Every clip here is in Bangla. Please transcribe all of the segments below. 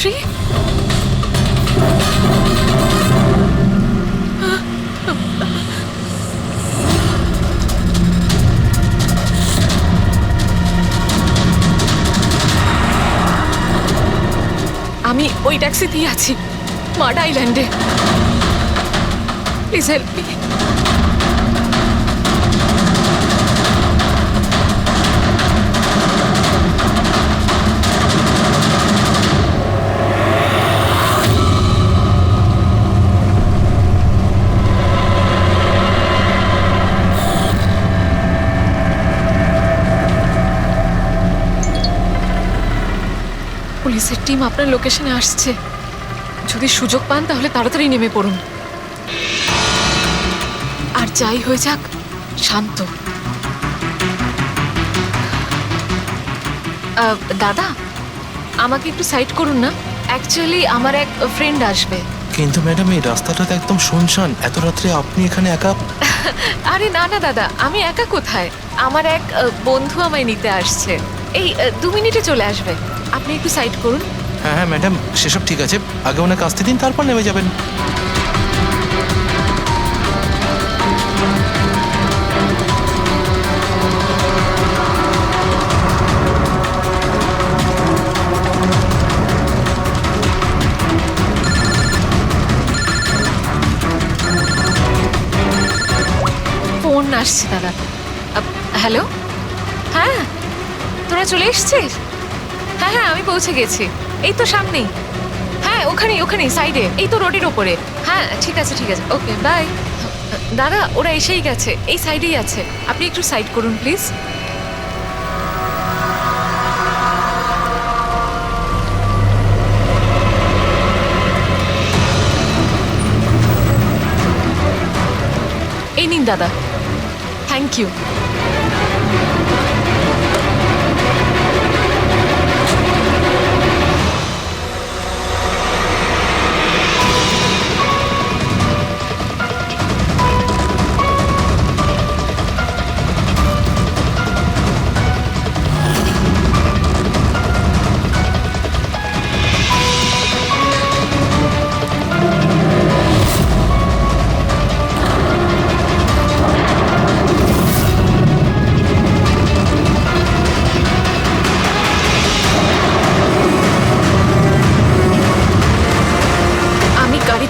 তনুশ্রী, আমি ওই ট্যাক্সিতেই আছি, মাড আইল্যান্ডে। Please help me. পুলিশের টিম আপনার লোকেশনে আসছে। যদি সুযোগ পান তাহলে তাড়াতাড়ি নেমে পড়ুন। আর যাই হয়ে যাক, শান্ত। দাদা, আমাকে একটু সাইড করুন না। অ্যাকচুয়ালি আমার এক ফ্রেন্ড আসবে। কিন্তু ম্যাডাম, এই রাস্তাটা তো একদম শুনশান। এত রাত্রে আপনি এখানে একা? আরে না না দাদা, আমি একা কোথায়? আমার এক বন্ধু আমায় নিতে আসছে। এই 2 মিনিটে চলে আসবে। আপনি একটু সাইড করুন। হ্যাঁ হ্যাঁ ম্যাডাম, সেসব ঠিক আছে। আগে ওনাকে আসতে দিন, তারপর নেমে যাবেন। ফোন আসছে দাদা। হ্যালো, হ্যাঁ তোরা চলে এসছিস? হ্যাঁ হ্যাঁ, আমি পৌঁছে গেছি। এই তো সামনেই। হ্যাঁ ওখানেই সাইডে, এই তো রোডের ওপরে। হ্যাঁ ঠিক আছে ঠিক আছে, ওকে বাই। দাদা, ওরা এসেই গেছে, এই সাইডেই আছে। আপনি একটু সাইড করুন প্লিজ। এই নিন দাদা, থ্যাংক ইউ।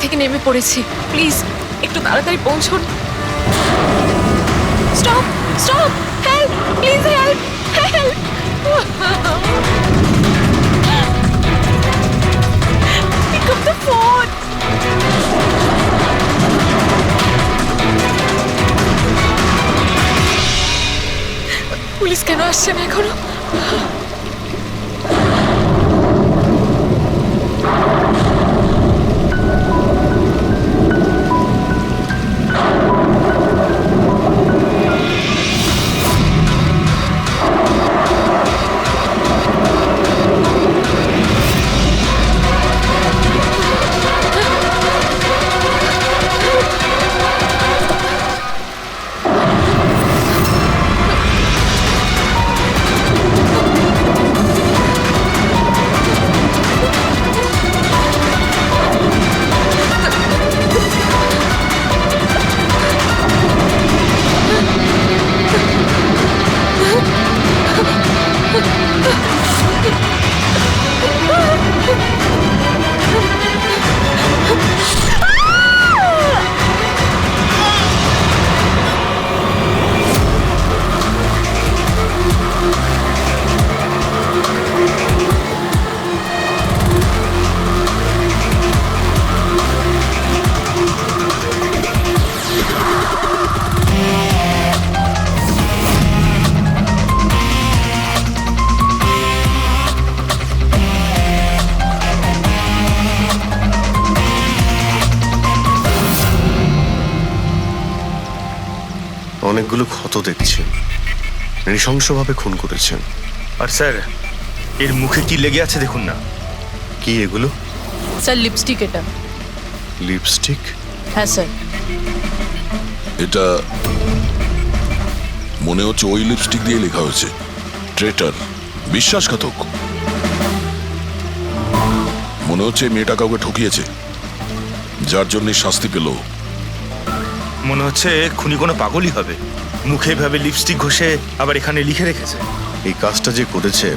থেকে নেমে পড়েছি, প্লিজ একটু তাড়াতাড়ি পৌঁছুন। Stop stop, help please, help help. Pick up the phone. Police কেন আসছে না এখনো? অনেকগুলো ক্ষত দেখছি, নৃশংসভাবে খুন করেছেন। আর স্যার, এর মুখে কি লেগে আছে দেখুন না। কি এগুলো? Sir lipstick. এটা লিপস্টিক? হ্যাঁ স্যার। এটা মনে হচ্ছে ওই লিপস্টিক দিয়ে লেখা হয়েছে ট্রেটার, বিশ্বাসঘাতক। মনে হচ্ছে এই মেয়েটা কাউকে ঠকিয়েছে, যার জন্য শাস্তি পেল। মনে হচ্ছে খুনি কোনো পাগলই হবে। মুখে ভাবে লিপস্টিক ঘষে আবার এখানে লিখে রেখেছে। এই কাজটা যে করেছে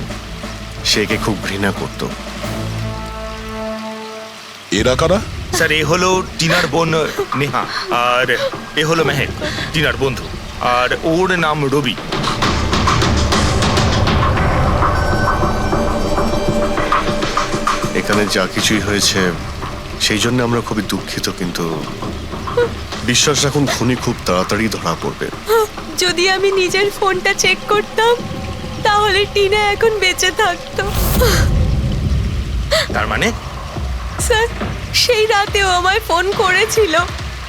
সে একে খুব ঘৃণা করত। এরা কারা? স্যার, এ হলো টিনার বোন নেহা, আর এ হলো মেহেক, টিনার বন্ধু, আর ওর নাম রবি। এখানে যা কিছুই হয়েছে সেই জন্য আমরা খুবই দুঃখিত, কিন্তু বিশ্বাস রাখুন খুনি খুব তাড়াতাড়ি ধরা পড়বে। যদি আমি নিজের ফোনটা চেক করতাম তাহলে টিনা এখন বেঁচে থাকতো। তার মানে স্যার, সেই রাতেও আমায় ফোন করেছিল,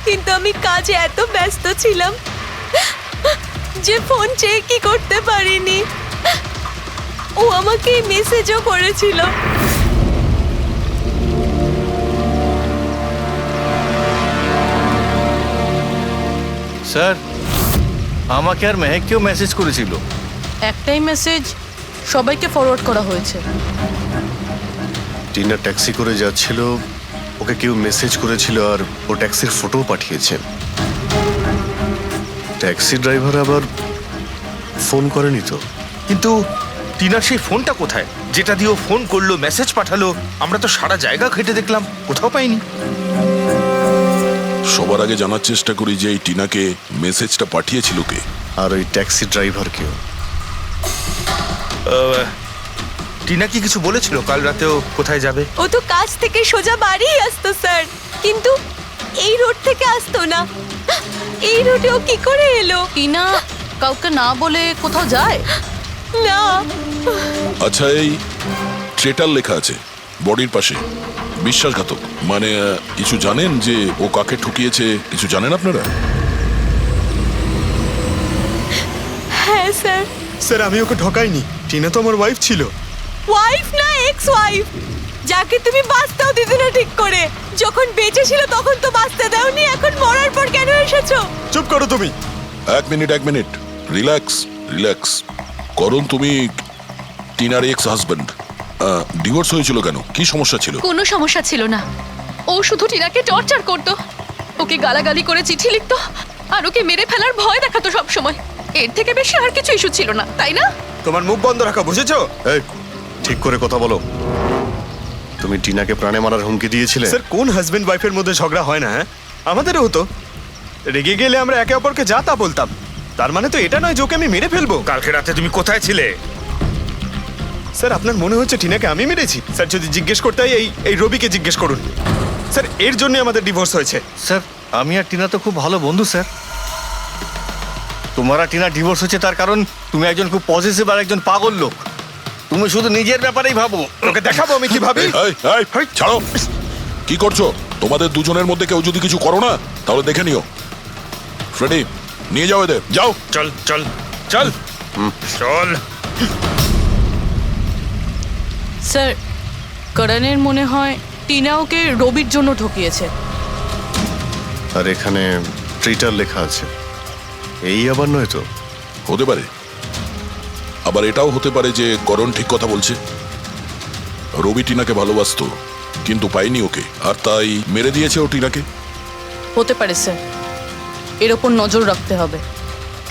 কিন্তু আমি কাজে এত ব্যস্ত ছিলাম যে ফোন চেকই করতে পারিনি। ও আমাকে মেসেজও করেছিল। স্যার, আমাকে আর মেহেককেও মেসেজ করেছিল। একটাই মেসেজ সবাইকে ফরওয়ার্ড করা হয়েছে। টিনা ট্যাক্সি করে যাচ্ছিল, ওকে কেউ মেসেজ করেছিল আর ও ট্যাক্সির ফটোও পাঠিয়েছে। ট্যাক্সি ড্রাইভার আবার ফোন করেনি তো। কিন্তু টিনার সেই ফোনটা কোথায়, যেটা দিয়ে ও ফোন করলো, মেসেজ পাঠালো? আমরা তো সারা জায়গা ঘেটে দেখলাম, কোথাও পাইনি। সবার আগে জানার চেষ্টা করি যে এই টিনাকে মেসেজটা পাঠিয়েছিল কে। আর ওই ট্যাক্সি ড্রাইভার কেউ। টিনা কি কিছু বলেছিল কাল রাতেও কোথায় যাবে? ও তো কাজ থেকে সোজা বাড়ি আসতো স্যার, কিন্তু এই রোড থেকে আসতো না। এই রোডে ও কি করে এলো? টিনা কাউকে না বলে কোথাও যায়? না। আচ্ছা, এই ট্রেটার লেখা আছে বডির পাশে, বিশ্বাসঘাতক মানে কিছু জানেন যে ও কাকে ঠকিয়েছে? কিছু জানেন আপনারা? হ্যাঁ স্যার। স্যার, আমি ওকে ঠকাইনি। টিনা তো আমার ওয়াইফ ছিল। ওয়াইফ না, এক্স ওয়াইফ, যাকে তুমি বাঁচতেও দিতে না ঠিক করে। যখন বেঁচে ছিল তখন তো বাঁচতে দাওনি, এখন মরার পর কেন এসেছো? চুপ করো তুমি। এক মিনিট, রিল্যাক্স রিল্যাক্স। করুন, তুমি টিনার এক্স হাজব্যান্ড, ডিভোর্স হয়েছিল কেন? কি সমস্যা ছিল? কোনো সমস্যা ছিল না। ও শুধু টিনাকে টর্চার করতো, ওকে গালাগালি করে চিঠি লিখতো, আর ওকে মেরে ফেলার ভয় দেখাতো সব সময়। এর থেকে বেশি আর কিছু ইস্যু ছিল না, তাই না? তোমার মুখ বন্ধ রাখা, বুঝেছো? এই, ঠিক করে কথা বলো। তুমি টিনাকে প্রাণে মারার হুমকি দিয়েছিলে? স্যার, কোন হাজবেন্ড ওয়াইফের মধ্যে ঝগড়া হয় না? হ্যাঁ, আমাদেরও হতো। রেগে গেলে আমরা একে অপরকে যা তা বলতাম। তার মানে তো এটা নয় যে ওকে আমি মেরে ফেলবো। কালকে রাতে তুমি কোথায় ছিলে? স্যার, আপনার মনে হচ্ছে টিনাকে আমি মেরেছি? স্যার, যদি জিজ্ঞেস করতে হয় এই রবিকে জিজ্ঞেস করুন। স্যার, এর জন্য আমাদের ডিভোর্স হয়েছে। স্যার, আমি আর টিনা তো খুব ভালো বন্ধু স্যার। তোমার আর টিনা ডিভোর্স হচ্ছে তার কারণ তুমি একজন খুব পজিটিভ আর একজন পাগল লোক। তুমি শুধু নিজের ব্যাপারেই ভাবো। ওকে দেখাবো আমি কি ভাবি। এই, ছাড়ো। কি করছো? তোমাদের দুজনের মধ্যে কেউ যদি কিছু করো না তাহলে দেখে নিও। ফ্রেডি, নিয়ে যাও এদের, যাও। চল চল চল চল। স্যার, করণের মনে হয় টিনা ওকে রবির জন্য ঠকিয়েছে। আর এখানে ট্রিটার লেখা আছে, এই আবার নয় তো? হতে পারে, আবার এটাও হতে পারে যে করণ ঠিক কথা বলছে। রবি টিনাকে ভালোবাসতো কিন্তু পাইনি ওকে, আর তাই মেরে দিয়েছে ও টিনাকে। হতে পারে স্যার, এর ওপর নজর রাখতে হবে।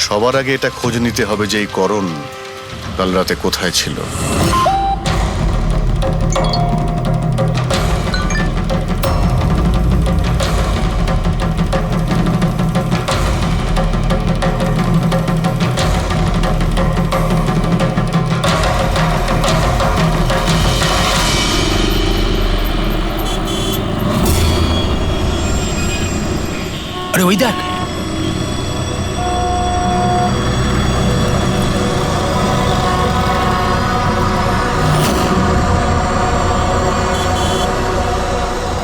সবার আগে এটা খোঁজ নিতে হবে যে এই করণ কাল রাতে কোথায় ছিল। আরে ওই দেখ,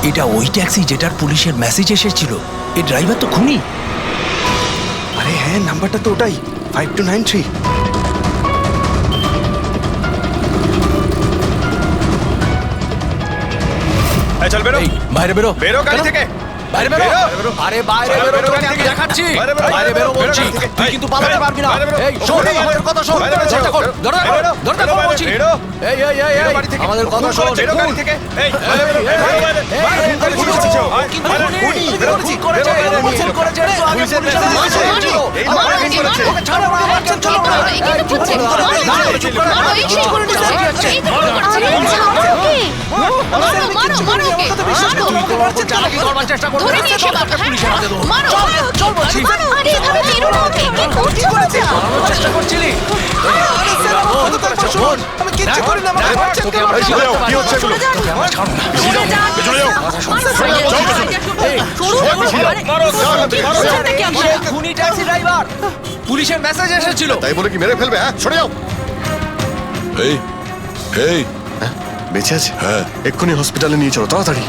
এটা ওই ট্যাক্সি যেটার পুলিশের মেসেজ এসেছিল। এই ড্রাইভার তো খুনি। আরে হ্যাঁ, নাম্বারটা তো ওটাই, 5293। চল বেরো, এই বাইরে বেরো। বেরো গাড়ি থেকে। বাইরে বেরো আরে বাইরে বেরো তোকে আমি দেখাচ্ছি বাইরে বেরো বলছি তুই কিন্তু পালাতে পারবি না এই শোন আমাদের কথা শোন দরজা খোল দরজা খোল বলছি এই আমাদের কথা শোন গাড়ি থেকে এই চেষ্টা করছিলি আমি কিচ্ছু করি না কি হচ্ছে এগুলো? খুনি ট্যাক্সি ড্রাইভার পুলিশের মেসেজ এসেছিল তাই বলে কি মেরে ফেলবে? হ্যাঁ, সরে যাও। এই এই বেঁচে আছে? হ্যাঁ। এক্ষুনি হসপিটালে নিয়ে চলো তাড়াতাড়ি।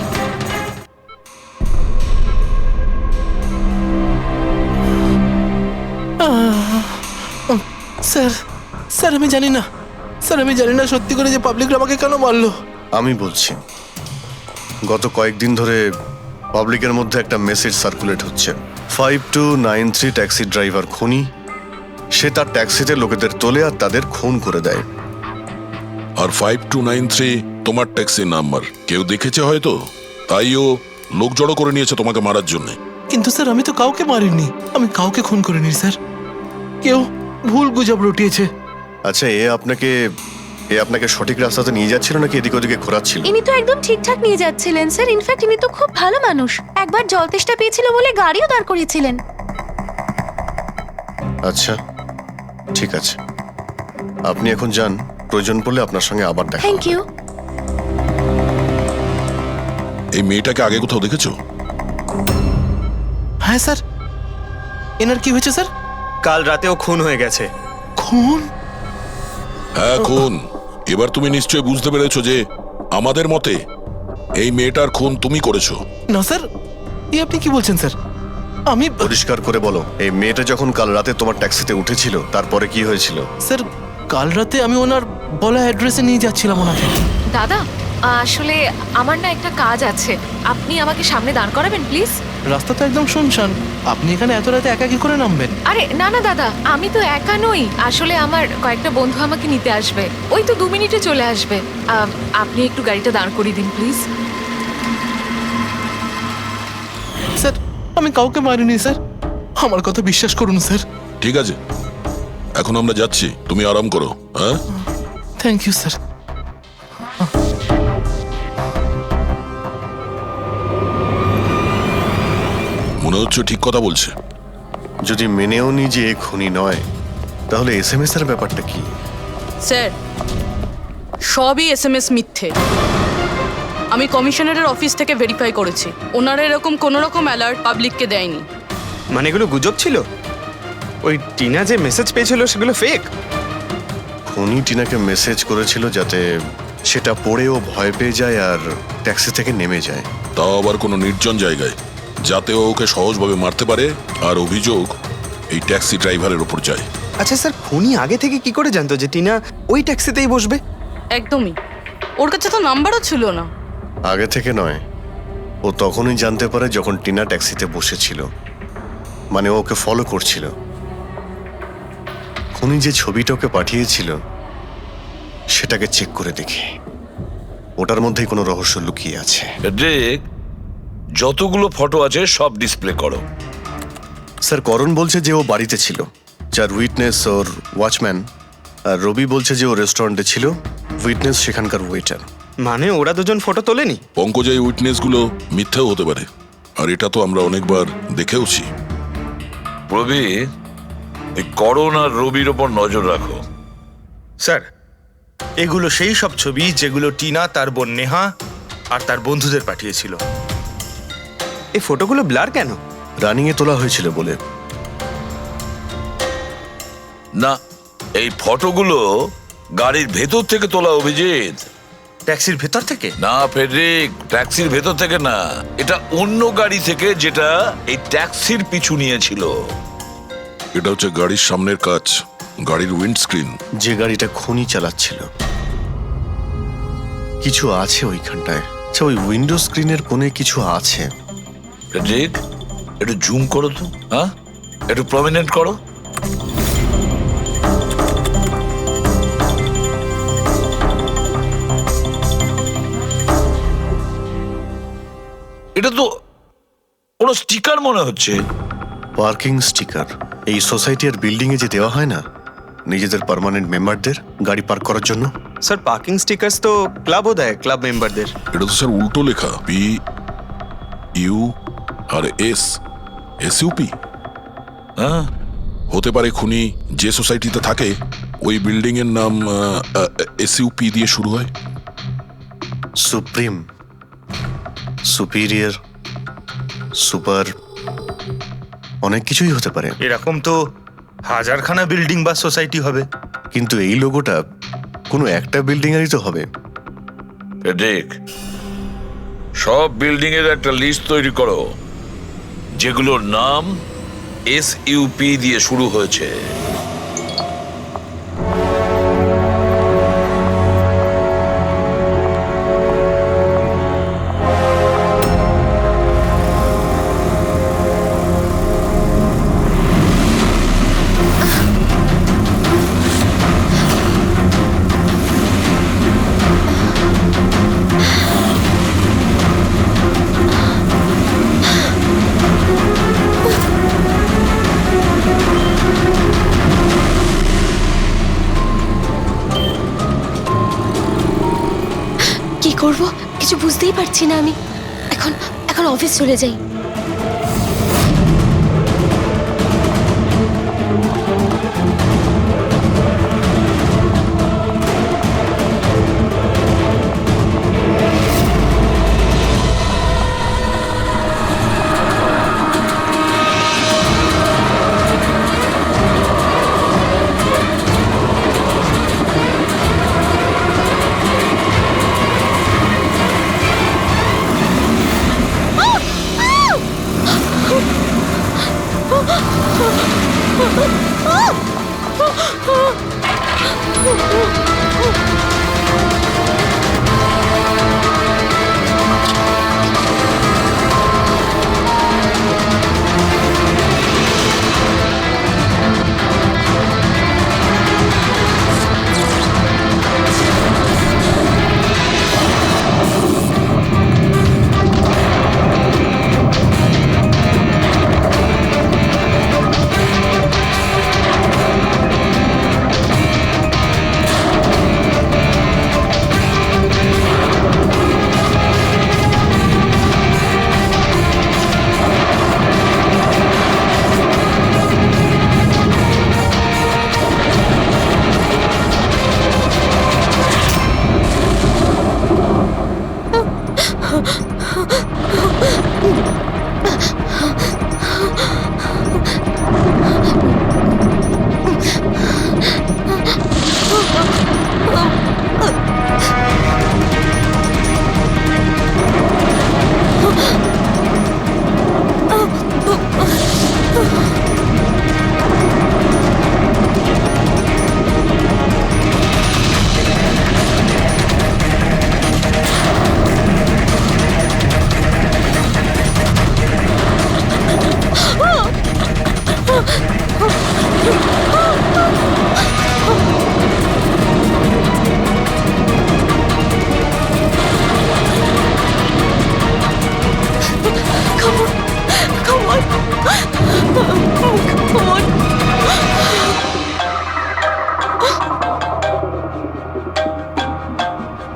স্যার স্যার আমি জানি না সত্যি করে যে পাবলিক আমাকে কেন মারলো। আমি বলছি গত কয়েকদিন ধরে পাবলিকের মধ্যে একটা মেসেজ সার্কুলেট হচ্ছে 5293 ট্যাক্সি ড্রাইভার খুনি। সে তার ট্যাক্সিতে লোকেদের তোলে আর তাদের খুন করে দেয়। আর 5293 তোমার ট্যাক্সি নাম্বার কেউ দেখেছে হয়তো, তাই ও লোক জড়ো করে নিয়েছে তোমাকে মারার জন্য। কিন্তু স্যার আমি তো কাউকে মারিনি, আমি কাউকে খুন করিনি স্যার, কেউ ভুল গুজব রটিয়েছে। আচ্ছা, এ আপনাকে সঠিক রাস্তাতে নিয়ে যাচ্ছিল নাকি এদিক ওদিকে ঘোরাচ্ছিল? ইনি তো একদম ঠিকঠাক নিয়ে যাচ্ছিলেন স্যার। ইনফ্যাক্ট ইনি তো খুব ভালো মানুষ। একবার জল তেষ্টা পেয়েছিল বলে গাড়িও দাঁড় করিয়েছিলেন। আচ্ছা ঠিক আছে, আপনি এখন যান, প্রয়োজন পড়লে আপনার সঙ্গে আবার দেখা থ্যাংক ইউ। এই মেয়েটাকে আগে কোথাও দেখেছো? হ্যাঁ স্যার। এনার কি হয়েছে স্যার? কাল রাতেও খুন হয়ে গেছে। খুন? হ্যাঁ খুন। এবার তুমি নিশ্চয়ই বুঝতে পেরেছো যে আমাদের মতে এই মেয়েটার খুন তুমি করেছো। না স্যার, আপনি কি বলছেন স্যার? আমি পরিষ্কার করে বলো, এই মেয়েটা যখন কাল রাতে তোমার ট্যাক্সিতে উঠেছিল তারপরে কি হয়েছিল? স্যার কাল রাতে আমি ওনার বলা অ্যাড্রেসে নিয়ে যাচ্ছিলাম ওনাকে। দাদা আসলে আমার না একটা কাজ আছে, আপনি আমাকে সামনে দাঁড় করাবেন প্লিজ। রাস্তা তো একদম শুনশান, আপনি এখানে এত রাতে একা কি করে নামবেন? আরে না না দাদা, আমি তো একা নই, আসলে আমার কয়েকটা বন্ধু আমাকে নিতে আসবে, ওই তো 2 মিনিটে চলে আসবে। আপনি একটু গাড়িটা দাঁড় করিয়ে দিন প্লিজ। স্যার আমি কাউকে মারিনি স্যার, আমার কথা বিশ্বাস করুন স্যার। ঠিক আছে, এখন আমরা যাচ্ছি, তুমি আরাম করো। হ্যাঁ থ্যাংক ইউ স্যার। মনে হচ্ছে ঠিক কথা বলছে। যদি মেনেও নি যে এ খুনি নয়, তাহলে এসএমএস এর ব্যাপারটা কি? স্যার সবই এসএমএস মিথ্যে। আমি কমিশনারের অফিস থেকে ভেরিফাই করেছি, ওনারা এরকম কোনো রকম অ্যালার্ট পাবলিককে দেয়নি। মানে এগুলো গুজব ছিল? ওই টিনা যে মেসেজ পেয়েছিল সেগুলো ফেক? খুনি টিনাকে মেসেজ করেছিল যাতে সেটা পড়েও ভয় পেয়ে যায় আর ট্যাক্সি থেকে নেমে যায়। তাও আবার কোনো নির্জন জায়গায়, যাতে ও ওকে সহজভাবে মারতে পারে আর অভিযোগ এই ট্যাক্সি ড্রাইভারের উপর যায়। আচ্ছা স্যার, খুনি আগে থেকে কি করে জানতো যে টিনা ওই ট্যাক্সিতেই বসবে? একদমই, ওর কাছে তো নাম্বারও ছিল না। আগে থেকে নয়, ও তখনই জানতে পারে যখন টিনা ট্যাক্সিতে বসেছিল, মানে ও ওকে ফলো করছিল। খুনি যে ছবিটা ওকে পাঠিয়েছিল সেটাকে চেক করে দেখি, ওটার মধ্যেই কোনো রহস্য লুকিয়ে আছে। দেখ, যতগুলো ফটো আছে সব ডিসপ্লে করো। স্যার, করণ বলছে যে ও বাড়িতে ছিল, যার উইটনেস ওর ওয়াচম্যান, আর রবি বলছে যে ও রেস্টুরেন্টে ছিল, উইটনেস সেখানকার ওয়েটার। মানে ওরা দুজন ফটো তোলেনি? পঙ্কজ, এই উইটনেসগুলো মিথ্যেও হতে পারে, আর এটা তো আমরা অনেকবার দেখেওছি। রবি, এই করণ আর রবির ওপর নজর রাখো। স্যার, এগুলো সেই সব ছবি যেগুলো টিনা তার বোন নেহা আর তার বন্ধুদের পাঠিয়েছিল। এই ফটোগুলো ব্লার কেন? রানিং এ তোলা হয়েছিল বলে। না, এই ফটোগুলো গাড়ির ভেতর থেকে তোলা, অভিজিৎ। ট্যাক্সির ভেতর থেকে? না ফেডরিক, ট্যাক্সির ভেতর থেকে না, এটা অন্য গাড়ি থেকে যেটা এই ট্যাক্সির পিছু নিয়েছিল। এটা হচ্ছে গাড়ির সামনের কাচ, গাড়ির উইন্ডস্ক্রিন। যে গাড়িটা খুনি চালাচ্ছিল। কিছু আছে ওইখানটায়। আচ্ছা, ওই উইন্ডো স্ক্রিনের কোণে কিছু আছে, ঠিক, একটু জুম করো তো, হ্যাঁ, একটু প্রমিনেন্ট করো। এটা তো কোনো স্টিকার মনে হচ্ছে। পার্কিং স্টিকার এই সোসাইটি আর বিল্ডিং এ যে দেওয়া হয় না নিজেদের পার্মানেন্ট মেম্বারদের গাড়ি পার্ক করার জন্য। স্যার পার্কিং স্টিকার্স তো ক্লাবও দেয় ক্লাব মেম্বারদের। এটা তো স্যার উল্টো লেখা, P U R S, SUP. হ্যাঁ, হতে পারে খুনি যে সোসাইটিতে থাকে ওই বিল্ডিং এর নাম এসইউপি দিয়ে শুরু হয়। সুপ্রিম, সুপিরিয়র, সুপার, অনেক কিছুই হতে পারে। এরকম তো হাজারখানা বিল্ডিং বা সোসাইটি হবে। কিন্তু এই লোগোটা কোনো একটা বিল্ডিং এরই তো হবে। ঠিক, সব বিল্ডিং এর একটা লিস্ট তৈরি করো যেগুলোর নাম এসইউপি দিয়ে শুরু হয়েছে। কি করব কিছু বুঝতেই পারছি না আমি। এখন এখন অফিস চলে যাই।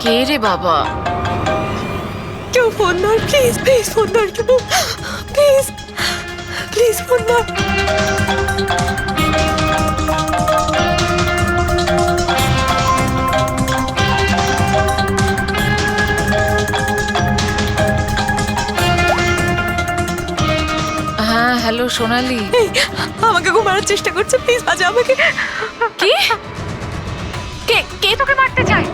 কে রে বাবা? কেউ ফোন ধর প্লিজ, প্লিজ ফোন ধর কেউ, প্লিজ প্লিজ ফোন ধর। হ্যাঁ হ্যালো সোনালি। এই আমাকে খুব মারার চেষ্টা করছে, প্লিজ বাঁচা আমাকে। কি? কে কে তোকে মারতে চায়?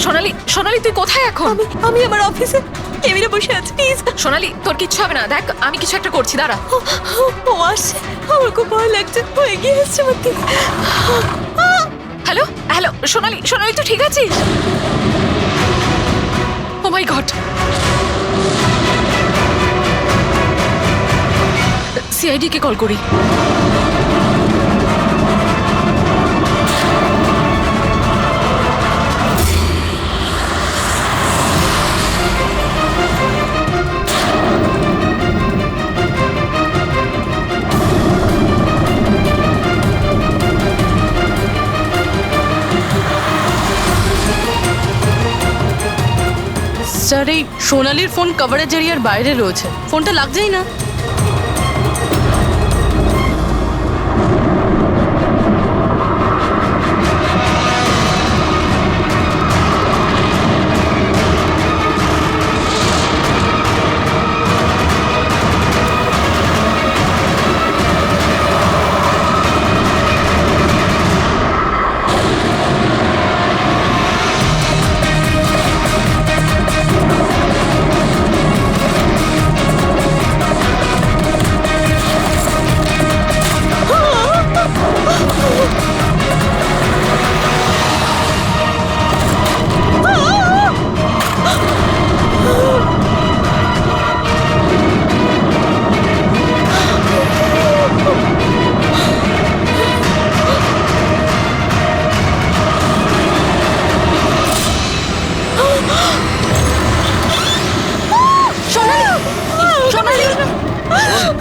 সোনালি, সোনালি তুই কোথায় এখন? আমি আমার অফিসে কেবিনে বসে আছি, প্লিজ। সোনালি তোর কিচ্ছু হবে না, দেখ আমি কিছু একটা করছি, দাঁড়া। ও আসছে, আমার খুব ভয় লাগছে, ও এগিয়ে আসছে আমার দিকে। হ্যালো হ্যালো সোনালি, সোনালি তুই ঠিক আছিস? ও মাই গড, সিআইডি কে কল করি। স্যার এই সোনালির ফোন কভারেজ এরিয়ার বাইরে রয়েছে, ফোনটা লাগছেই না।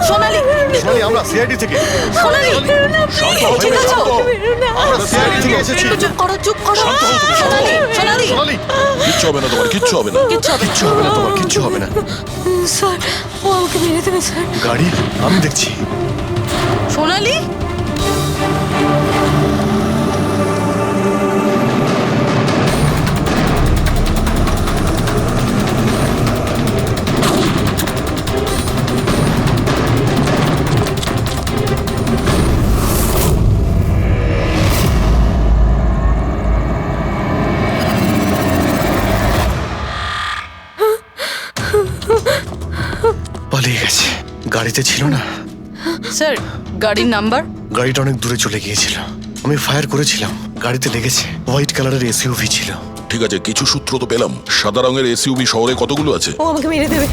সোনালি, সোনালি, আমরা সিআইডি থেকে সোনালি, ঠিক আছো? আমরা সিআইডি থেকে এসেছি। চুপ করো, চুপ করো। সোনালি, সোনালি, সোনালি, কিচ্ছু হবে না তোমার, কিচ্ছু হবে না। কিচ্ছু হবে না। কিচ্ছু হবে না তোমার, কিচ্ছু হবে না। স্যার ও আমাকে মেরে দেবে স্যার। গাড়ি আমি দেখছি। সোনালি, পালিয়ে গেছে। গাড়িতে ছিল না। স্যার গাড়ির নাম্বার? গাড়িটা অনেক দূরে চলে গিয়েছিল। আমি ফায়ার করেছিলাম, গাড়িতে লেগেছে। হোয়াইট কালারের এসইউভি ছিল। ঠিক আছে, কিছু সূত্র তো পেলাম। সাদা রঙের এসইউভি শহরে কতগুলো আছে? ও আমাকে মেরে দেবে,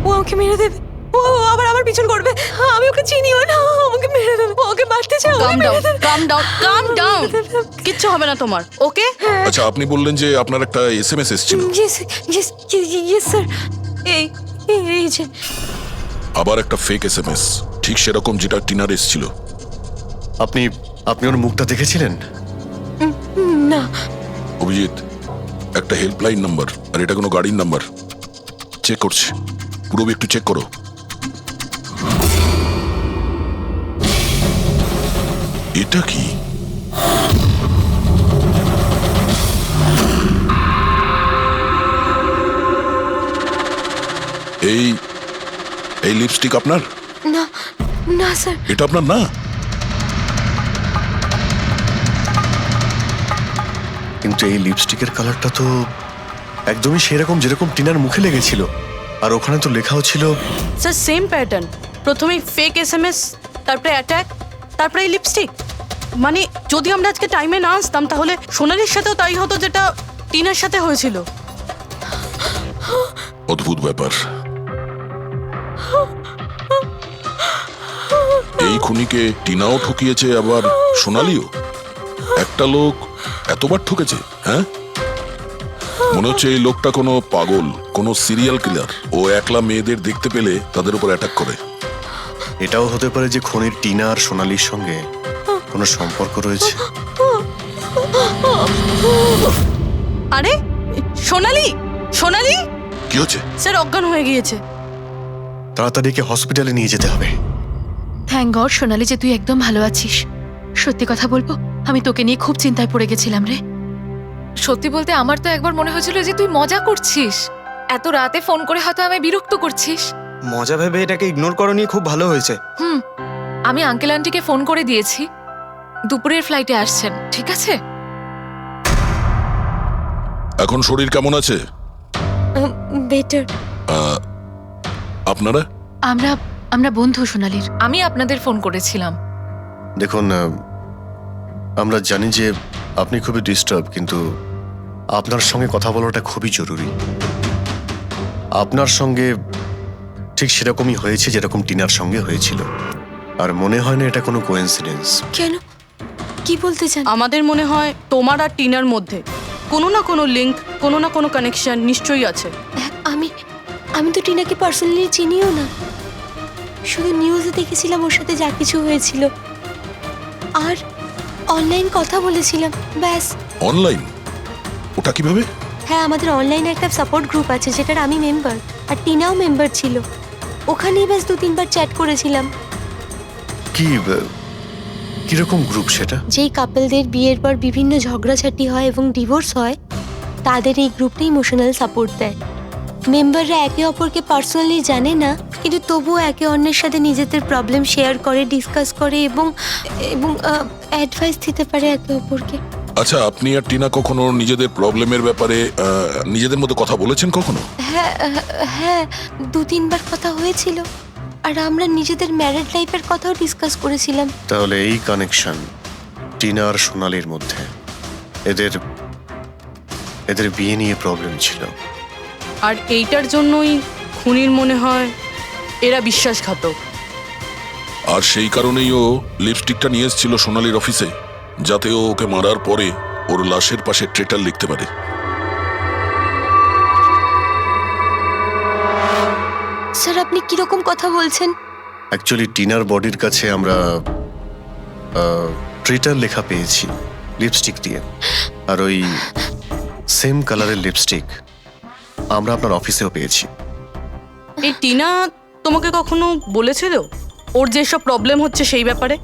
ও আমাকে মেরে দেবে, ও আবার আমার পিছন করবে। আমি ওকে চিনিও না, ও আমাকে মেরে দেবে, ও ওকে মারতে চাও। কাম ডাউন, কাম ডাউন, কাম ডাউন। কিচ্ছু হবে না তোমার, ওকে? আচ্ছা, আপনি বললেন যে আপনার একটা এসএমএস এসেছিল। Yes yes yes sir. এই এই যে আবার একটা ফেক এসএমএস, ঠিক সেরকম যেটা টিনার এসেছিল। আপনি আপনি ওর মুখটা দেখেছিলেন? না। অভিজিৎ, একটা হেল্পলাইন নাম্বার, আর এটা কোনো গাড়ির নাম্বার। চেক করছি, পুরো একটু চেক করো। এটা কি? এই এই লিপস্টিক আপনার? না না স্যার। এটা আপনার না? কিন্তু এই লিপস্টিকের কালারটা তো একদমই সেরকম যেরকম টিনার মুখে লেগেছিল। আর ওখানে তো লেখাও ছিল। স্যার সেম প্যাটার্ন, প্রথমে ফেক এসএমএস, তারপরে অ্যাটাক, তারপরে এই লিপস্টিক। মানে যদি আমরা আজকে টাইমে না আসতাম তাহলে সোনালির সাথেও তাই হতো যেটা টিনার সাথে হয়েছিল। অদ্ভুত ব্যাপার। এই খুনিকে টিনাও ঠকিয়েছে, আবার সোনালিও। একটা লোক এতবার ঠকেছে, হ্যাঁ? মনে হচ্ছে এই লোকটা কোনো পাগল, কোনো সিরিয়াল কিলার। ও একলা মেয়েদের দেখতে পেলে তাদের উপর অ্যাটাক করে। এটাও হতে পারে যে খনির টিনা আর সোনালির সঙ্গে কোনো সম্পর্ক রয়েছে। আরে সোনালি, সোনালি! কি হচ্ছে? স্যার অজ্ঞান হয়ে গিয়েছে। তাড়াতাড়ি একে হসপিটালে নিয়ে যেতে হবে। থ্যাংক গড সোনালি যে তুই একদম ভালো আছিস। সত্যি কথা বলবো, আমি তোকে নিয়ে খুব চিন্তায় পড়ে গেছিলাম রে। সত্যি বলতে আমার তো একবার মনে হয়েছিল যে তুই মজা করছিস, এত রাতে ফোন করে হয়তো আমায় বিরক্ত করছিস। মজা ভেবে এটাকে ইগনোর করনি, খুব ভালো হয়েছে। আমি আঙ্কেল আন্টিকে ফোন করে দিয়েছি, দুপুরের ফ্লাইটে আসছেন, ঠিক আছে? এখন শরীর কেমন আছে? বেটার। আপনারা? আমরা বন্ধু সোনালির। আমি আপনাদের ফোন করেছিলাম। দেখুন, আমরা জানি যে আপনি খুবই ডিস্টার্ব, কিন্তু আপনার সঙ্গে কথা বলাটা খুবই জরুরি। আপনার সঙ্গে ঠিক সেরকমই হয়েছে যেরকম টিনার সঙ্গে হয়েছিল। আর মনে হয় না এটা কোনো কোইন্সিডেন্স। কেন, কি বলতে চান? আমাদের মনে হয় তোমার আর টিনার মধ্যে কোনো না কোনো লিঙ্ক, কোনো না কোনো কানেকশন নিশ্চয়ই আছে। আমি আমি তো টিনাকে পার্সোনালি চিনিও না, শুধু নিউজে দেখেছিলাম ওর সাথে যা কিছু হয়েছিল, আর অনলাইন কথা বলেছিলাম, ব্যাস। অনলাইন? ওটা কিভাবে? হ্যাঁ, আমাদের অনলাইনে একটা সাপোর্ট গ্রুপ আছে যেটার আমি মেম্বার, আর টিনাও মেম্বার ছিল। ওখানেই ব্যাস 2-3 বার চ্যাট করেছিলাম। কিরকম গ্রুপ সেটা? যেই কাপলদের বিয়ের পর বিভিন্ন ঝগড়াঝাটি হয় এবং ডিভোর্স হয়, তাদের এই গ্রুপটা ইমোশনাল সাপোর্ট দেয়। মেম্বাররা একে অপরকে পার্সোনালি জানে না, কিন্তু তবুও একে অন্যের সাথে নিজেদের প্রবলেম শেয়ার করে, ডিসকাস করে এবং এবং অ্যাডভাইস দিতে পারে একে অপরকে। আচ্ছা, আপনি আর টিনা কখনো নিজেদের প্রবলেমের ব্যাপারে নিজেদের মধ্যে কথা বলেছেন কখনো? হ্যাঁ হ্যাঁ, 2-3 বার কথা হয়েছিল, আর আমরা নিজেদের ম্যারিড লাইফের কথাও ডিসকাস করেছিলাম। তাহলে এই কানেকশন টিনা আর সোনালির মধ্যে, এদের বিয়ে নিয়ে প্রবলেম ছিল। আর এইটার জন্যই খুনির মনে হয় এরা বিশ্বাসঘাতক। আর সেই কারণেই ও লিপস্টিকটা নিয়ে এসেছিল সোনালির অফিসে, যাতে ও ওকে মারার পরে ওর লাশের পাশে ট্রেটার লিখতে পারে। স্যার, আপনি কিরকম কথা বলছেন? অ্যাকচুয়ালি টিনার বডির কাছে আমরা ট্রেটার লেখা পেয়েছি লিপস্টিক দিয়ে, আর ওই সেম কালারের লিপস্টিক আমরা আপনার অফিসেও পেয়েছি। এই টিনা তোমাকে কখনো বলেছিল ওর যেসব প্রবলেম হচ্ছে সেই ব্যাপারে?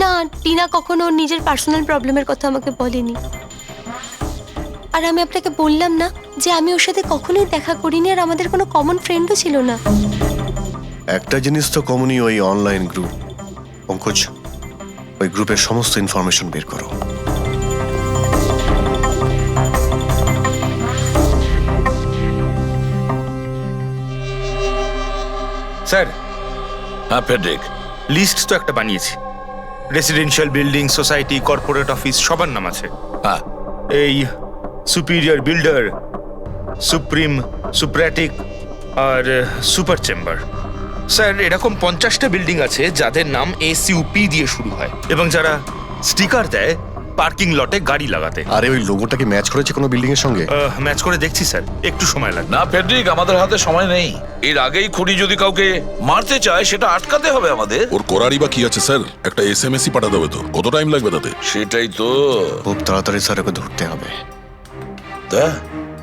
না, টিনা কখনো ওর নিজের পার্সোনাল প্রবলেমের কথা আমাকে বলেনি। আর আমি আপনাকে বললাম না যে আমি ওর সাথে কখনোই দেখা করিনি, আর আমাদের কোনো কমন ফ্রেন্ডও ছিল না। একটা জিনিস তো কমনই, ওই অনলাইন গ্রুপ। পঙ্কজ, ওই গ্রুপের সমস্ত ইনফরমেশন বের করো। স্যার, হ্যাঁ ফেডরিক, লিস্ট তো একটা বানিয়েছি। Residential building, society, corporate office সবার নাম আছে। হ্যাঁ এই সুপিরিয়র বিল্ডার, সুপ্রিম, সুপ্রাটিক আর সুপার চেম্বার। স্যার, এরকম 50টা বিল্ডিং আছে যাদের নাম SUP দিয়ে শুরু হয়, এবং যারা স্টিকার দেয় পার্কিং লটে গাড়ি লাগাতে। আরে ওই লোগোটাকে ম্যাচ করেছে কোনো বিল্ডিং এর সঙ্গে? ম্যাচ করে দেখছি স্যার, একটু সময় লাগবে। না ফেডরিক, আমাদের হাতে সময় নেই। এর আগেই খুনি যদি কাউকে মারতে চায় সেটা আটকাতে হবে আমাদের। ওর করারই বা কি আছে স্যার? একটা SMS-ই পাঠাতে হবে তো, কত টাইম লাগবে তাতে? সেটাই তো। খুব তাড়াতাড়ি স্যার ওকে ধরতে হবে। তা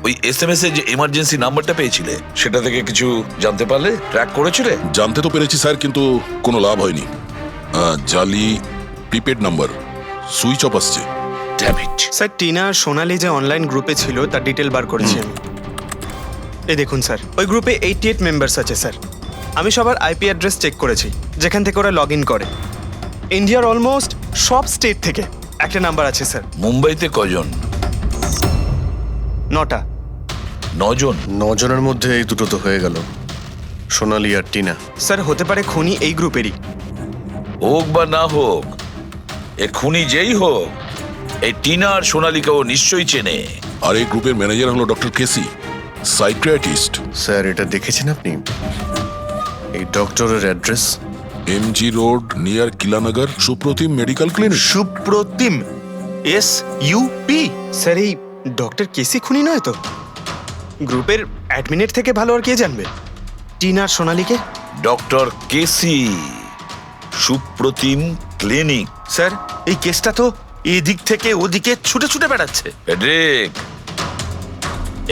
ওই SMS এর যে এমার্জেন্সি নাম্বারটা পেয়েছিলে, সেটা থেকে কিছু জানতে পারলে? ট্র্যাক করেছিলে? জানতে তো পেরেছি স্যার, কিন্তু কোনো লাভ হয়নি। জালি প্রিপেড নাম্বার, সুইচ অফ আসছে। Damn it. স্যার, টিনা আর সোনালি যে অনলাইন গ্রুপে ছিল তার ডিটেল বার করেছি আমি। এই দেখুন স্যার, ওই গ্রুপে 88 মেম্বার্স আছে স্যার। আমি সবার IP অ্যাড্রেস চেক করেছি, যেখান থেকে ওরা লগ ইন করে। ইন্ডিয়ার অলমোস্ট সব স্টেট থেকে একটা নাম্বার আছে স্যার। মুম্বাইতে কজন? 9টা। 9 জন? 9 জনের মধ্যে এই দুটো তো হয়ে গেল, সোনালি আর টিনা। স্যার, হতে পারে খুনি এই গ্রুপেরই। হোক বা না হোক, এ খুনি যেই হোক, এই টিনা আর সোনালিকাও নিশ্চয়ই চেনে। আর এই গ্রুপের ম্যানেজার হলো ডক্টর কেসি, সাইকিয়াট্রিস্ট। স্যার, এটা দেখেছেন আপনি? এই ডক্টরের address MG road near Kilanagar, Supratim medical clinic. Supratim, SUP? Sir, এই ডক্টর কেসি খুনি নয় তো? গ্রুপের অ্যাডমিনের থেকে ভালো আর কে জানবে টিনা আর সোনালিকে? ডক্টর কেসি, সুপ্রতিম ক্লিনিক। স্যার, এই কেসটা তো এদিক থেকে ওদিকে ছুটে ছুটে বেড়াচ্ছে। ফেডরিক,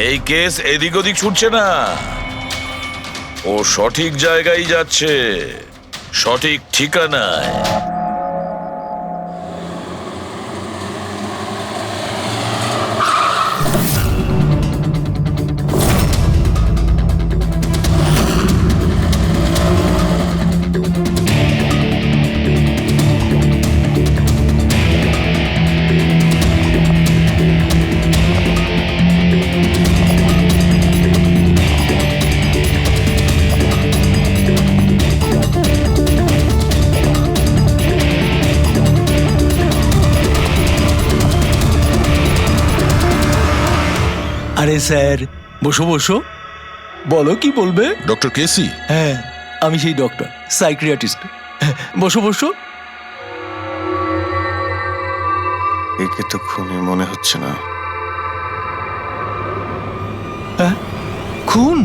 এই কেস এদিক ওদিক ছুটছে না, ও সঠিক জায়গায় যাচ্ছে, সঠিক ঠিকানায়। আরে স্যার, বসো বসো, বলো কি বলবে? ডক্টর কেসি? হ্যাঁ, আমি সেই ডক্টর, সাইকিয়াট্রিস্ট। বসো বসো। একে তো খুনি মনে হচ্ছে না। খুন?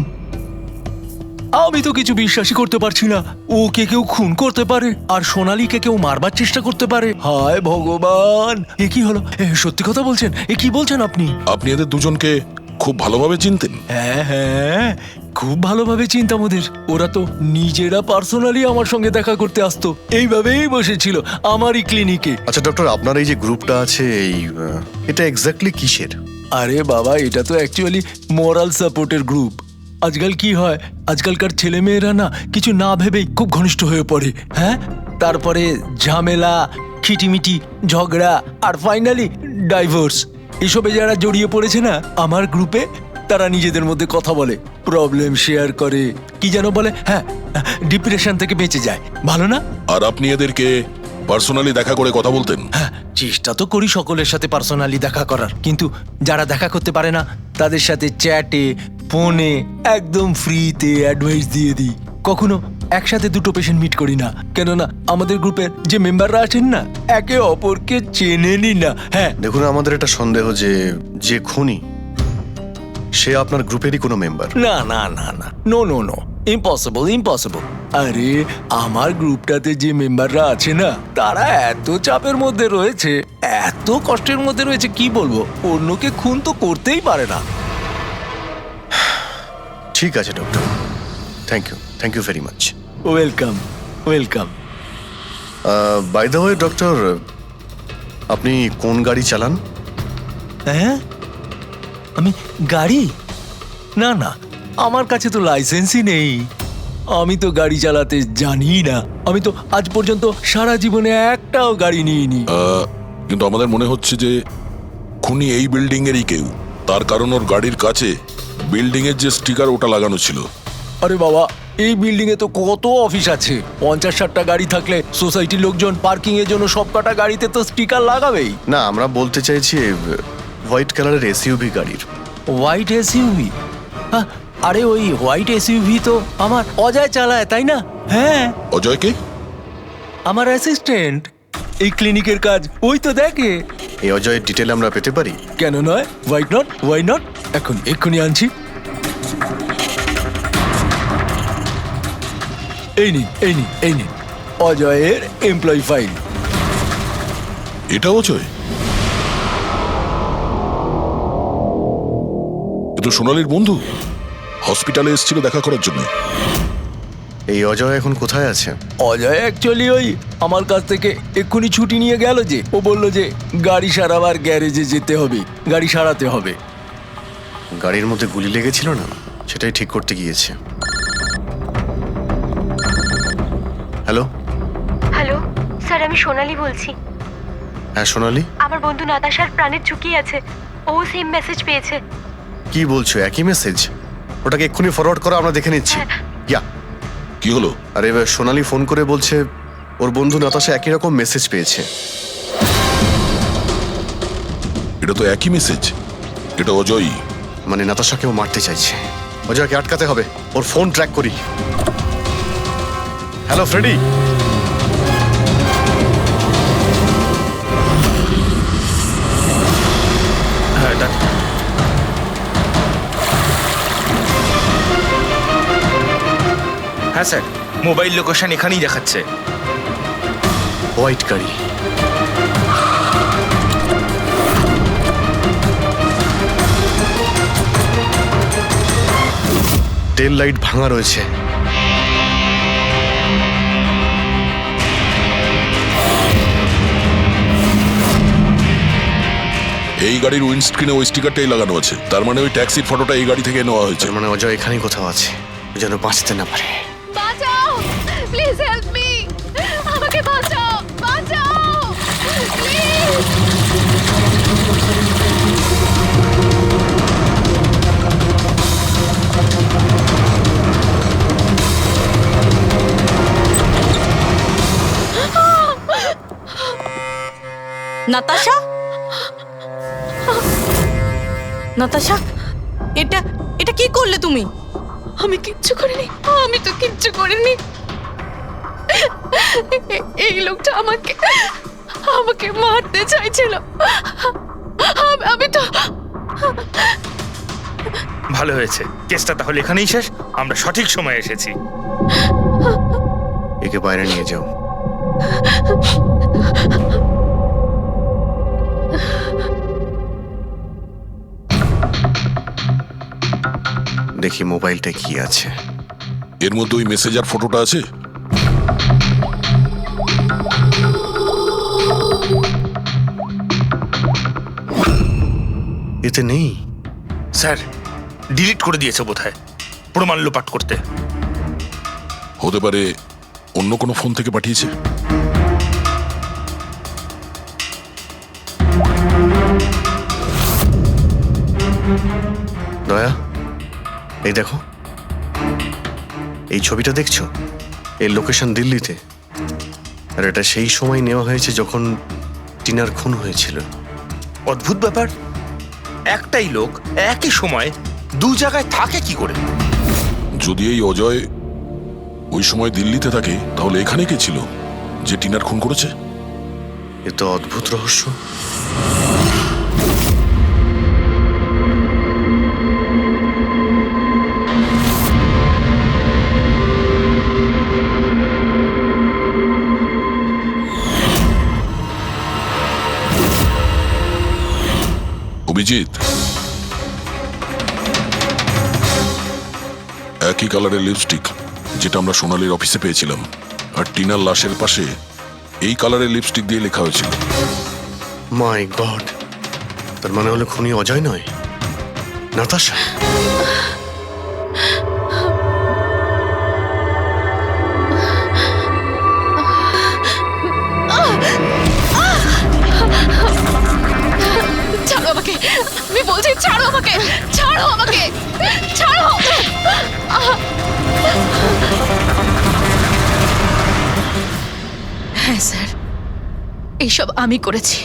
আমি তো কিছু বিশ্বাসই করতে পারছি না। ওকে কেউ খুন করতে পারে আর সোনালীকে কেউ মারবার চেষ্টা করতে পারে। হায় ভগবান, এ কি হলো? সত্যি কথা বলছেন? এ কি বলছেন আপনি? আপনি এদের দুজনকে খুব ভালোভাবে চিনতেন? হ্যাঁ হ্যাঁ, খুব ভালোভাবে চিনতাম ওদের। ওরা তো নিজেরা পার্সোনালি আমার সঙ্গে দেখা করতে আসতো, এইভাবেই বসেছিল আমারই ক্লিনিকে। আচ্ছা ডক্টর, আপনার এই যে গ্রুপটা আছে এটা এক্স্যাক্টলি কিসের? আরে বাবা, এটা তো অ্যাকচুয়ালি মোরাল সাপোর্টের গ্রুপ। আজকাল কি হয়, আজকালকার ছেলে মেয়েরা না কিছু না ভেবেই খুব ঘনিষ্ঠ হয়ে পড়ে। হ্যাঁ, তারপরে ঝামেলা, খিটিমিটি, ঝগড়া আর ফাইনালি ডাইভোর্স। এসবে যারা জড়িয়ে পড়েছে না আমার গ্রুপে, তারা নিজেদের মধ্যে কথা বলে, প্রবলেম শেয়ার করে, কি যেন বলে, হ্যাঁ, ডিপ্রেশন থেকে বেঁচে যায়। ভালো না? আর আপনি এদেরকে পার্সোনালি দেখা করে কথা বলতেন? হ্যাঁ, চেষ্টা তো করি সকলের সাথে পার্সোনালি দেখা করার, কিন্তু যারা দেখা করতে পারে না তাদের সাথে চ্যাটে, ফোনে একদম ফ্রিতে অ্যাডভাইস দিয়ে দিই। কখনো একসাথে দুটো পেশেন্ট মিট করি না, কেননা আমাদের গ্রুপের যে মেম্বাররা আছেন না একে অপরকে চেনেনি না। হ্যাঁ, দেখুন, আমাদের একটা সন্দেহ যে খুনি সে আপনার গ্রুপেরই কোনো মেম্বার। না না না না, no no no, impossible impossible. আরে আমার গ্রুপটাতে যে মেম্বাররা আছে না তারা এত চাপের মধ্যে রয়েছে, এত কষ্টের মধ্যে রয়েছে, কি বলবো, অন্যকে খুন তো করতেই পারে না। ঠিক আছে doctor, thank you very much. Welcome welcome. By the way doctor, আপনি কোন গাড়ি চালান? হ্যাঁ, আমি গাড়ি? না না, আমার কাছে তো লাইসেন্সই নেই। আমি তো গাড়ি চালাতে জানি না। আমি তো আজ পর্যন্ত সারা জীবনে একটাও গাড়ি নিইনি। কিন্তু আমাদের মনে হচ্ছে যে খুনি এই বিল্ডিং এরই কেউ, তার কারণ ওর গাড়ির কাছে বিল্ডিং এর যে স্টিকার ওটা লাগানো ছিল। আরে বাবা, এই বিল্ডিং এ তো কত অফিস আছে, 50-60টা গাড়ি থাকলে সোসাইটির লোকজন পার্কিং এর জন্য সব কটা গাড়িতে তো স্টিকার লাগাবেই। না, আমরা বলতে চাইছি হোয়াইট কালারের এসইউভি গাড়ির। White SUV? আরে ওই হোয়াইট এসইউভি তো আমার অজয় চালায়, তাই না? হ্যাঁ। অজয় কে? আমার অ্যাসিস্ট্যান্ট, এই ক্লিনিকের কাজ ওই তো দেখে। এই অজয়ের ডিটেল আমরা পেতে পারি? কেন নয়, ওয়াই নট, এক্ষুনি আনছি। এই নিন অজয়ের এমপ্লয়ি ফাইল। এটা অজয়? এ তো সোনালীর বন্ধু, হসপিটালে এসেছিল দেখা করার জন্য। এই অজয় এখন কোথায় আছে? অজয় অ্যাকচুয়ালি ওই আমার কাছ থেকে এক্ষুনি ছুটি নিয়ে গেল, যে ও বলল যে গাড়ি সারাবার গ্যারেজে যেতে হবে, গাড়ি সারাতে হবে। গাড়ির মধ্যে গুলি লেগেছিল না, সেটাই ঠিক করতে গিয়েছে। হ্যালো হ্যালো স্যার, আমি সোনালি বলছি। হ্যাঁ সোনালি, আমার বন্ধু নাতাশার প্রাণের ঝুঁকি আছে, ও সেম মেসেজ পেয়েছে। কি বলছো? একই মেসেজ? ওটাকে এক্ষুনি ফরওয়ার্ড করো, আমরা দেখে নিচ্ছি। ইয়া, কি হলো? আরে এবার সোনালি ফোন করে বলছে ওর বন্ধু নাতাশা একই রকম মেসেজ পেয়েছে। এটা তো একই মেসেজ, এটা অজয়ই। মানে নাতাশাকেও মারতে চাইছে। অজয়কে আটকাতে হবে, ওর ফোন ট্র্যাক করি। Hello Freddy. হ্যাঁ স্যার, মোবাইল লোকেশন এখানেই দেখাচ্ছে। হোয়াইট গাড়ি। টেল লাইট ভাঙা রয়েছে। এই গাড়ির উইন্ডস্ক্রিনে ওই স্টিকারটাই লাগানো আছে, তার মানে ওই ট্যাক্সির ফটোটা এই গাড়ি থেকে নেওয়া হয়েছে। তার মানে অজয় এখানেই কোথাও আছে, যেন বাঁচতে না পারে। বাঁচাও, প্লিজ হেল্প মি, আমাকে বাঁচাও, প্লিজ। নাতাশা, এটা কি করলে তুমি? আমি কিচ্ছু করিনি, আমি তো কিচ্ছু করিনি। এই লোকটা আমাকে আমাকে মারতে চাইছিল। আমি তো ভালো হয়েছে, কেসটা তাহলে এখানেই শেষ। আমরা সঠিক সময়ে এসেছি। একে বাইরে নিয়ে যাও। দেখি মোবাইলটা কি আছে। এর মধ্যে ওই মেসেজ আর ফটোটা আছে? এতে নেই। স্যার, ডিলিট করে দিয়েছে বোধহয় প্রমাণ লোপাট করতে। হতে পারে অন্য কোনো ফোন থেকে পাঠিয়েছে। দয়া, এই দেখো, এই ছবিটা দেখছো? এই লোকেশন দিল্লিতে, আর এটা সেই সময় নেওয়া হয়েছে যখন টিনার খুন হয়েছিল। অদ্ভুত ব্যাপার, একটাই লোক একই সময় দু জায়গায় থাকে কি করে? যদি এই অজয় ওই সময় দিল্লিতে থাকে, তাহলে এখানে কে ছিল যে টিনার খুন করেছে? এ তো অদ্ভুত রহস্য। অভিজিৎ, একই কালারের লিপস্টিক যেটা আমরা সোনালীর অফিসে পেয়েছিলাম, আর টিনার লাশের পাশে এই কালারের লিপস্টিক দিয়ে লেখা হয়েছিল। মাই গড, তার মানে হলো খুনি অজয় নয়, নাতাশা। ছাড়ো আমাকে, আমি বলছি ছাড়ো আমাকে, ছাড়ো আমাকে, ছাড়ো। হ্যাঁ স্যার, এইসব আমি করেছি।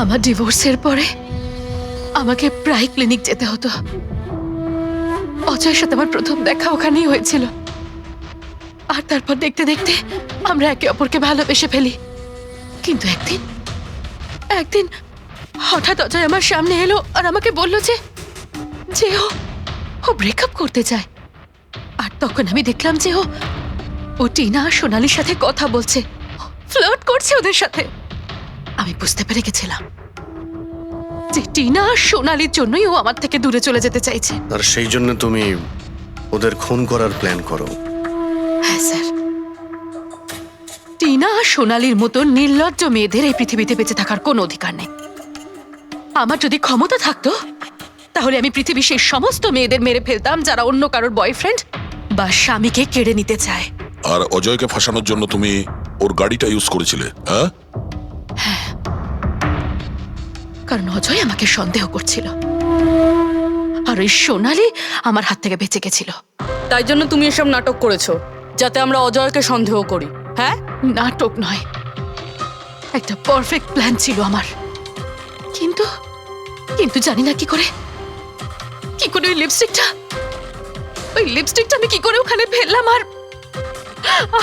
আমার ডিভোর্সের পরে আমাকে প্রায় ক্লিনিক যেতে হতো। অজয়ের সাথে আমার প্রথম দেখা ওখানেই হয়েছিল, আর তারপর দেখতে দেখতে আমরা একে অপরকে ভালোবেসে ফেলি। কিন্তু একদিন হঠাৎ অজয় আমার সামনে এলো আর আমাকে বলল যে ও ব্রেকআপ করতে চায়। আর তখন আমি দেখলাম যে ও টিনা আর সোনালীর সাথে কথা বলছে, ফ্লার্ট করছে ওদের সাথে। আমি বুঝতে পেরে গেছিলাম যে টিনা আর সোনালীর জন্যই ও আমার থেকে দূরে চলে যেতে চাইছে। আর সেই জন্য তুমি ওদের খুন করার প্ল্যান করো? হ্যাঁ স্যার, টিনা আর সোনালীর মতো নির্লজ্জ মেয়েদের এই পৃথিবীতে বেঁচে থাকার কোনো অধিকার নেই। আমার যদি ক্ষমতা থাকতো, তাহলে আমি পৃথিবীর সেই সমস্ত মেয়েদের মেরে ফেলতাম যারা অন্য কারোর বয়ফ্রেন্ড বা স্বামীকে কেড়ে নিতে চায়। আর অজয়কে ফাঁসানোর জন্য তুমি ওর গাড়িটা ইউজ করেছিলে? হ্যাঁ, কারণ অজয় আমাকে সন্দেহ করছিল, আর ওই সোনালী আমার হাত থেকে বেঁচে গেছিল। তাই জন্য তুমি এসব নাটক করেছো, যাতে আমরা অজয়কে সন্দেহ করি। হ্যাঁ, নাটক নয়, একটা পারফেক্ট প্ল্যান ছিল আমার। কিন্তু কিন্তু জানি না কি করে ওই লিপস্টিকটা আমি কি করে ওখানে ফেললাম,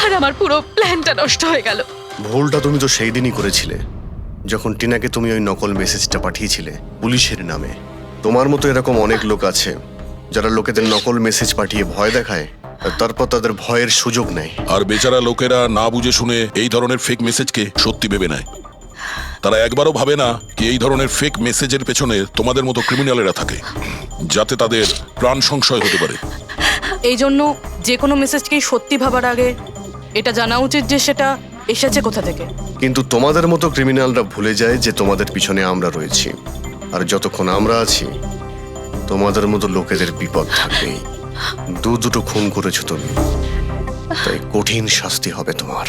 আর আমার পুরো প্ল্যানটা নষ্ট হয়ে গেল। ভুলটা তুমি তো সেই দিনই করেছিলে, যখন টিনাকে তুমি ওই নকল মেসেজটা পাঠিয়েছিলে পুলিশের নামে। তোমার মতো এরকম অনেক লোক আছে যারা লোকেদের নকল মেসেজ পাঠিয়ে ভয় দেখায়, আর তারপর তাদের ভয়ের সুযোগ নেয়। আর বেচারা লোকেরা না বুঝে শুনে এই ধরনের ফেক মেসেজকে সত্যি ভেবে নেয়। তারা একবারও ভাবে না কি এই ধরনের ফেক মেসেজের পেছনে তোমাদের মতো ক্রিমিনালেরা থাকে, যাতে তাদের প্রাণ সংশয় হতে পারে। এই জন্য যে কোনো মেসেজকেই সত্যি ভাবার আগে এটা জানা উচিত যে সেটা এসেছে কোথা থেকে। কিন্তু তোমাদের মতো ক্রিমিনালরা ভুলে যায় যে তোমাদের পিছনে আমরা রয়েছি, আর যতক্ষণ আমরা আছি তোমাদের মতো লোকেদের বিপদ থাকবেই। দুটো খুন করেছো তুমি, তাই কঠিন শাস্তি হবে তোমার।